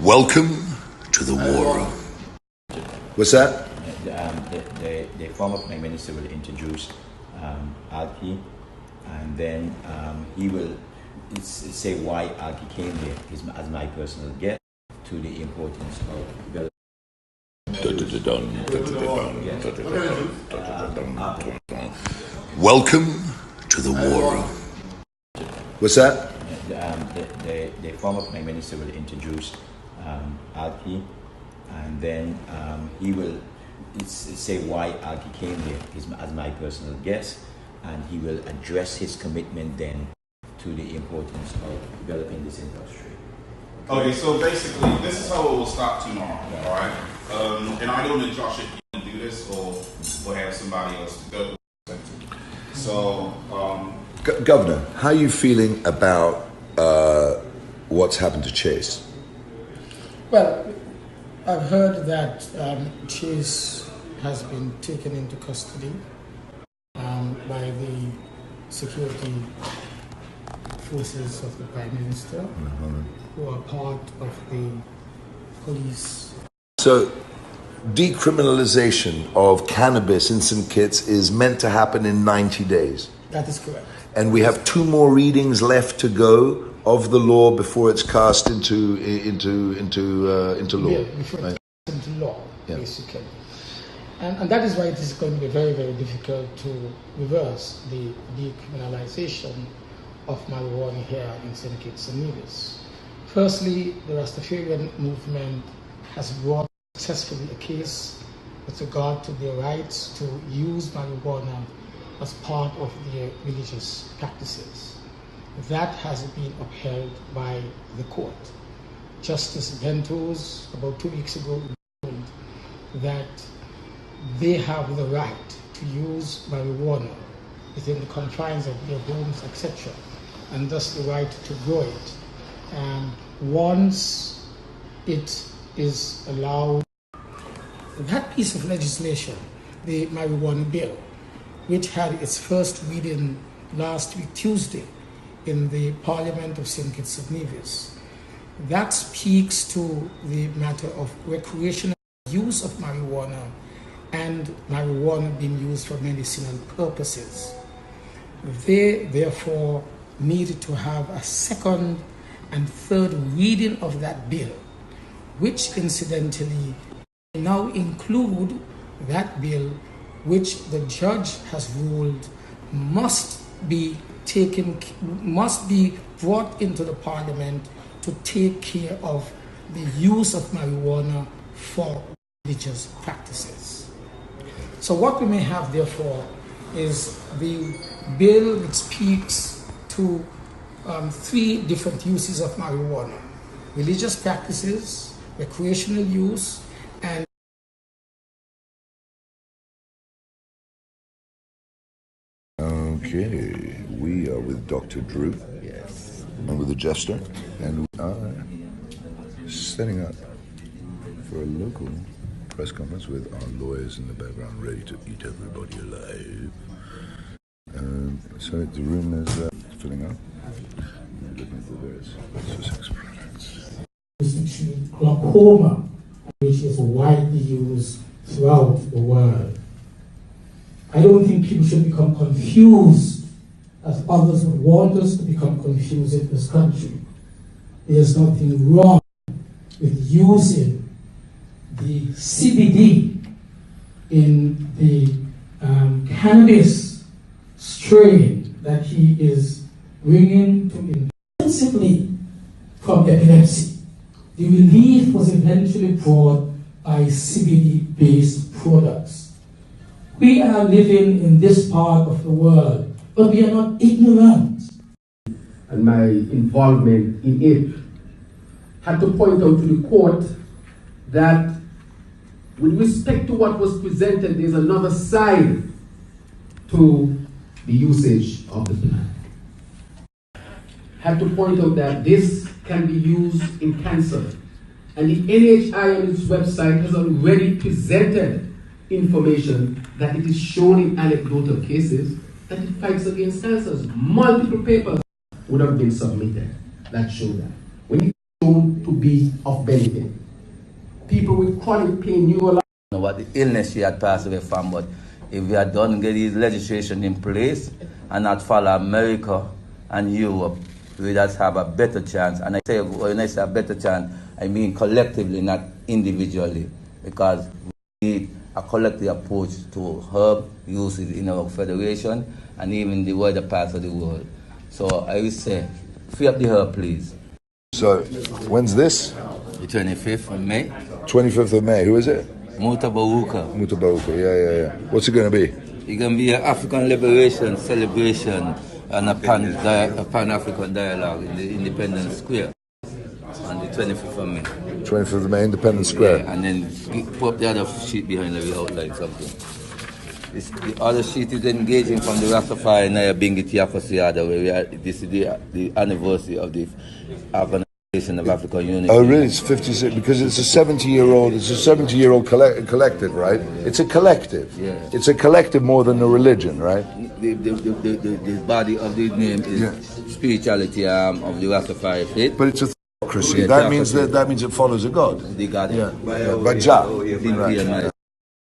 Welcome to the war room. What's that? The former Prime Minister will introduce Alki, and then he will say why Alki came here as my personal guest to the importance of development. Welcome to the war room. What's that? The former Prime Minister will introduce Alki, and then he will say why Alki came here as my personal guest, and he will address his commitment then to the importance of developing this industry. Okay, so basically, this is how it will start tomorrow, all right? And I don't know, Josh, if you can do this or have somebody else to go. So, Governor, how are you feeling about what's happened to Chase? Well, I've heard that Chase has been taken into custody by the security forces of the Prime Minister, who are part of the police. So, decriminalization of cannabis in St. Kitts is meant to happen in 90 days. That is correct. And we have 2 more readings left to go of the law before it's cast into law. Yeah, before right? it's into law, basically. And that is why it is going to be very, very difficult to reverse the decriminalization of marijuana here in St. Kitts and Nevis. Firstly, the Rastafarian movement has brought successfully a case with regard to their rights to use marijuana as part of their religious practices. That has been upheld by the court. Justice Ventos, about 2 weeks ago, ruled that they have the right to use marijuana within the confines of their homes, etc., and thus the right to grow it. And once it is allowed, that piece of legislation, the marijuana bill, which had its first reading last week, Tuesday, in the Parliament of St. Kitts and Nevis, that speaks to the matter of recreational use of marijuana and marijuana being used for medicinal purposes. They therefore needed to have a second and third reading of that bill, which incidentally now include that bill which the judge has ruled must be brought into the parliament to take care of the use of marijuana for religious practices. So what we may have therefore is the bill which speaks to 3 different uses of marijuana: religious practices, recreational use, and Okay, we are with Dr. Drew. Yes. And with the Jester. And we are setting up for a local press conference with our lawyers in the background ready to eat everybody alive. So the room is filling up. We're looking at the various Sussex products. Glaucoma, which is widely used throughout the world. I don't think people should become confused as others would want us to become confused in this country. There's nothing wrong with using the CBD in the cannabis strain that he is bringing to intensively from epilepsy. The relief was eventually brought by CBD-based products. We are living in this part of the world, but we are not ignorant. And my involvement in it had to point out to the court that with respect to what was presented, there's another side to the usage of the plant. Had to point out that this can be used in cancer. And the NHI on its website has already presented information that it is shown in anecdotal cases that it fights against cancers. Multiple papers would have been submitted that show that. When you show to be of benefit. People with chronic pain, neurological. Know what the illness she had passed away from, but if we had done get these legislation in place and not follow America and Europe, we would have a better chance. And I say, when I say a better chance, I mean collectively, not individually, because we need a collective approach to herb uses in our federation and even the wider parts of the world. So I would say, free up the herb, please. So, when's this? The 25th of May. 25th of May. Who is it? Mutabaruka. Mutabaruka. Yeah. What's it going to be? It's going to be an African liberation celebration and a pan-African dialogue in the Independence Square on the 25th of May. 25th of May, Independence Square. Yeah, and then put up the other sheet behind the outline something. The other sheet is engaging from the Rastafari Naya Bingiti Akosiada, where we are, this is the anniversary of the Organization of African Unity. Oh, really? It's 56 because it's a 70-year-old. It's a 70-year-old collective, right? It's a collective. Yeah. It's a collective more than a religion, right? The body of the name is spirituality of the Rastafari faith. But it's a theocracy. That means it follows a god. The God. Yeah. By Jah. Right.